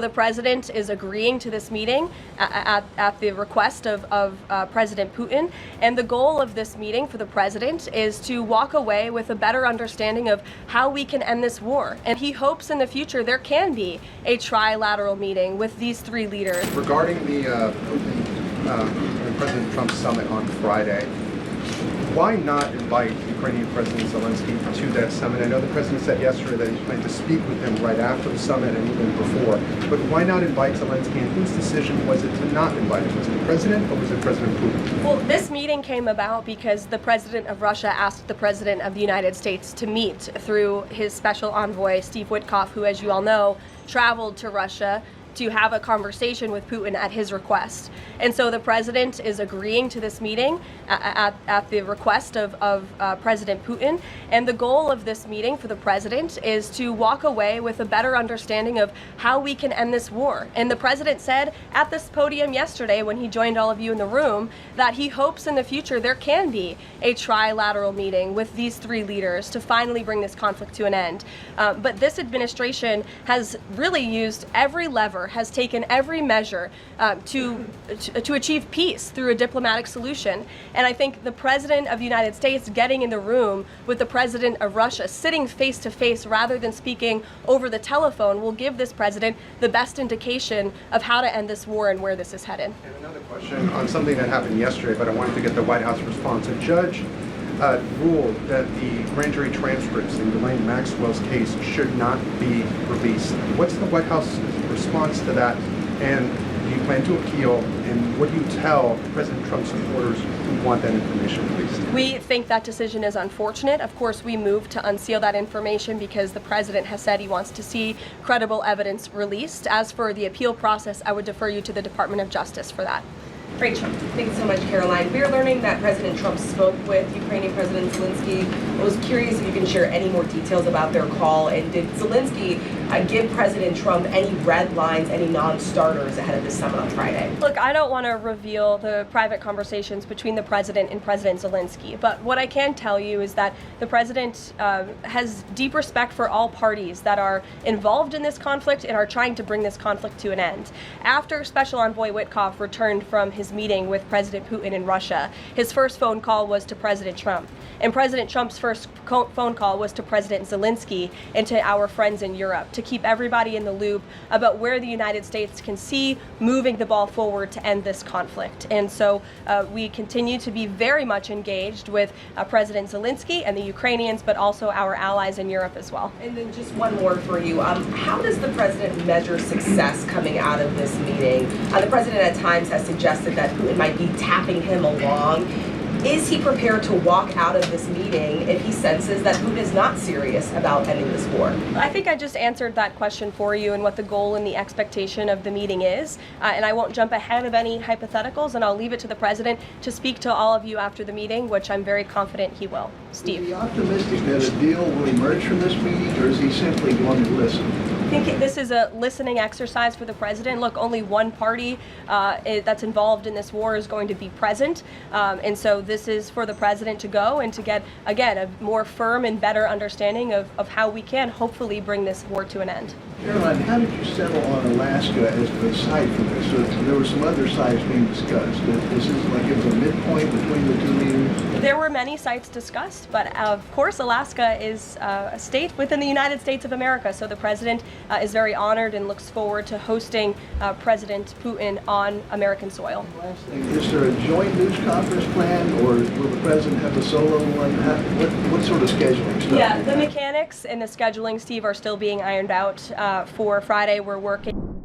the president is agreeing to this meeting at the request of President Putin. And the goal of this meeting for the president is to walk away with a better understanding of how we can end this war. And he hopes in the future there can be a trilateral meeting with these three leaders. Regarding the Putin and President Trump summit on Friday, why not invite Ukrainian President Zelensky to that summit? I know the president said yesterday that he planned to speak with him right after the summit and even before, but why not invite Zelensky, and whose decision was it to not invite him? Was it the president or was it President Putin? Well, this meeting came about because the president of Russia asked the president of the United States to meet through his special envoy, Steve Witkoff, who, as you all know, traveled to Russia to have a conversation with Putin at his request. And so the president is agreeing to this meeting at the request of President Putin. And the goal of this meeting for the president is to walk away with a better understanding of how we can end this war. And the president said at this podium yesterday when he joined all of you in the room that he hopes in the future there can be a trilateral meeting with these three leaders to finally bring this conflict to an end. But this administration has really used every lever, has taken every measure to achieve peace through a diplomatic solution. And I think the president of the United States getting in the room with the president of Russia, sitting face to face rather than speaking over the telephone, will give this president the best indication of how to end this war and where this is headed. And another question on something that happened yesterday, but I wanted to get the White House response. A judge ruled that the grand jury transcripts in Ghislaine Maxwell's case should not be released. What's the White House's response to that? And do you plan to appeal? And what do you tell President Trump's supporters who want that information released? We think that decision is unfortunate. Of course, we moved to unseal that information because the president has said he wants to see credible evidence released. As for the appeal process, I would defer you to the Department of Justice for that. Rachel. Thanks so much, Caroline. We're learning that President Trump spoke with Ukrainian President Zelensky. I was curious if you can share any more details about their call, and did Zelensky give President Trump any red lines, any non-starters ahead of this summit on Friday? Look, I don't want to reveal the private conversations between the president and President Zelensky, but what I can tell you is that the president has deep respect for all parties that are involved in this conflict and are trying to bring this conflict to an end. After Special Envoy Witkoff returned from his meeting with President Putin in Russia, his first phone call was to President Trump. And President Trump's first phone call was to President Zelensky and to our friends in Europe to keep everybody in the loop about where the United States can see moving the ball forward to end this conflict. And so we continue to be very much engaged with President Zelensky and the Ukrainians, but also our allies in Europe as well. And then just one more for you. How does the president measure success coming out of this meeting? The president at times has suggested that Putin might be tapping him along. Is he prepared to walk out of this meeting if he senses that Putin is not serious about ending this war? I think I just answered that question for you and what the goal and the expectation of the meeting is. And I won't jump ahead of any hypotheticals, and I'll leave it to the president to speak to all of you after the meeting, which I'm very confident he will. Steve. Is he optimistic that a deal will emerge from this meeting, or is he simply going to listen? I think this is a listening exercise for the president. Look, only one party that's involved in this war is going to be present. And so this is for the president to go and to get, again, a more firm and better understanding of how we can hopefully bring this war to an end. Caroline, how did you settle on Alaska as the site for this? So there were some other sites being discussed. Is this like it was a midpoint between the two leaders? There were many sites discussed, but of course Alaska is a state within the United States of America. So the president is very honored and looks forward to hosting President Putin on American soil. Last thing, is there a joint news conference planned, or will the president have a solo one? What sort of scheduling stuff? Yeah, the mechanics and the scheduling, Steve, are still being ironed out. For Friday, we're working